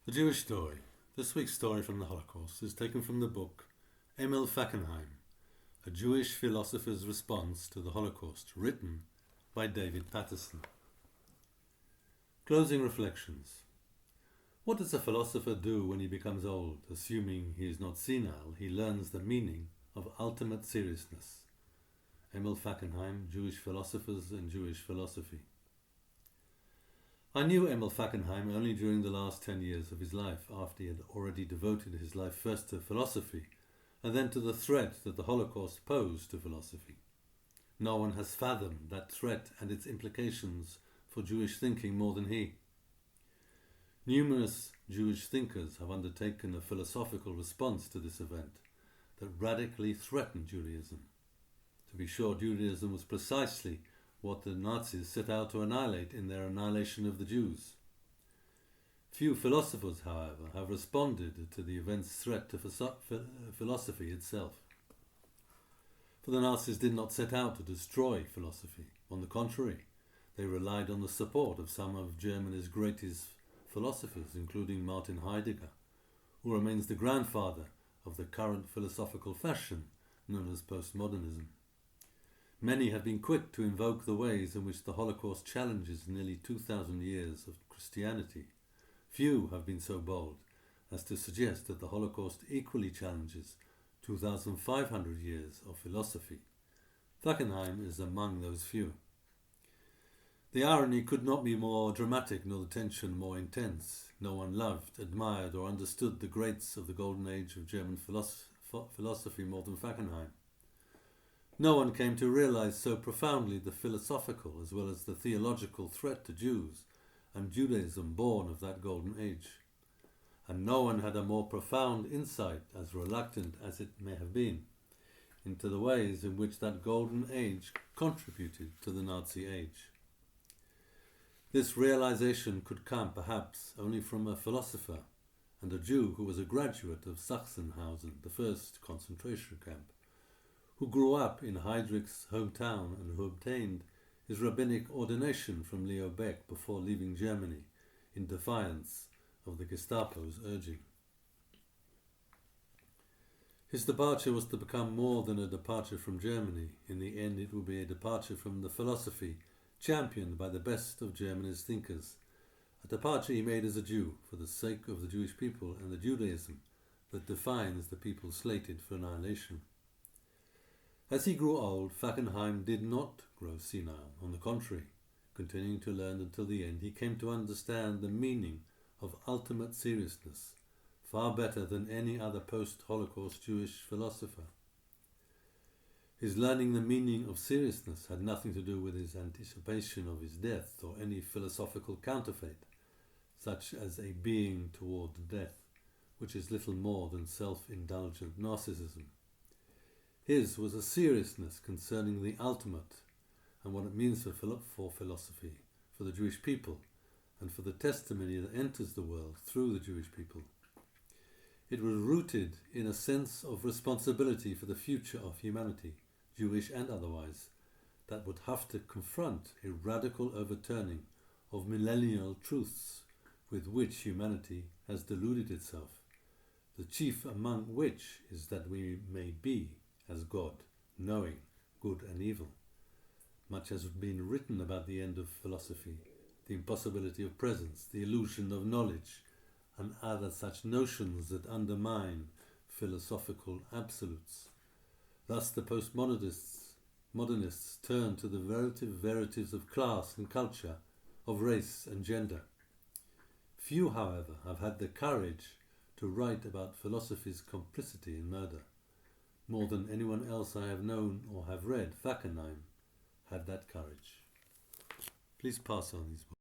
The Jewish Story. This week's story from the Holocaust is taken from the book Emil Fackenheim, A Jewish Philosopher's Response to the Holocaust, written by David Patterson. Closing reflections. What does a philosopher do when he becomes old? Assuming he is not senile, he learns the meaning of ultimate seriousness. Emil Fackenheim, Jewish Philosophers and Jewish Philosophy. I knew Emil Fackenheim only during the last 10 years of his life, after he had already devoted his life first to philosophy and then to the threat that the Holocaust posed to philosophy. No one has fathomed that threat and its implications for Jewish thinking more than he. Numerous Jewish thinkers have undertaken a philosophical response to this event that radically threatened Judaism. To be sure, Judaism was precisely what the Nazis set out to annihilate in their annihilation of the Jews. Few philosophers, however, have responded to the event's threat to philosophy itself. For the Nazis did not set out to destroy philosophy. On the contrary, they relied on the support of some of Germany's greatest philosophers, including Martin Heidegger, who remains the grandfather of the current philosophical fashion known as postmodernism. Many have been quick to invoke the ways in which the Holocaust challenges nearly 2,000 years of Christianity. Few have been so bold as to suggest that the Holocaust equally challenges 2,500 years of philosophy. Fackenheim is among those few. The irony could not be more dramatic, nor the tension more intense. No one loved, admired, or understood the greats of the golden age of German philosophy more than Fackenheim. No one came to realize so profoundly the philosophical as well as the theological threat to Jews and Judaism born of that golden age. And no one had a more profound insight, as reluctant as it may have been, into the ways in which that golden age contributed to the Nazi age. This realization could come, perhaps, only from a philosopher and a Jew who was a graduate of Sachsenhausen, the first concentration camp, who grew up in Heydrich's hometown and who obtained his rabbinic ordination from Leo Baeck before leaving Germany in defiance of the Gestapo's urging. His departure was to become more than a departure from Germany. In the end, it would be a departure from the philosophy championed by the best of Germany's thinkers, a departure he made as a Jew for the sake of the Jewish people and the Judaism that defines the people slated for annihilation. As he grew old, Fackenheim did not grow senile. On the contrary, continuing to learn until the end, he came to understand the meaning of ultimate seriousness far better than any other post-Holocaust Jewish philosopher. His learning the meaning of seriousness had nothing to do with his anticipation of his death or any philosophical counterfeit, such as a being toward death, which is little more than self-indulgent narcissism. His was a seriousness concerning the ultimate and what it means for philosophy, for the Jewish people, and for the testimony that enters the world through the Jewish people. It was rooted in a sense of responsibility for the future of humanity, Jewish and otherwise, that would have to confront a radical overturning of millennial truths with which humanity has deluded itself, the chief among which is that we may be as God, knowing good and evil. Much has been written about the end of philosophy, the impossibility of presence, the illusion of knowledge, and other such notions that undermine philosophical absolutes. Thus the postmodernists turn to the relative verities of class and culture, of race and gender. Few, however, have had the courage to write about philosophy's complicity in murder. More than anyone else I have known or have read, Fackenheim had that courage. Please pass on these books.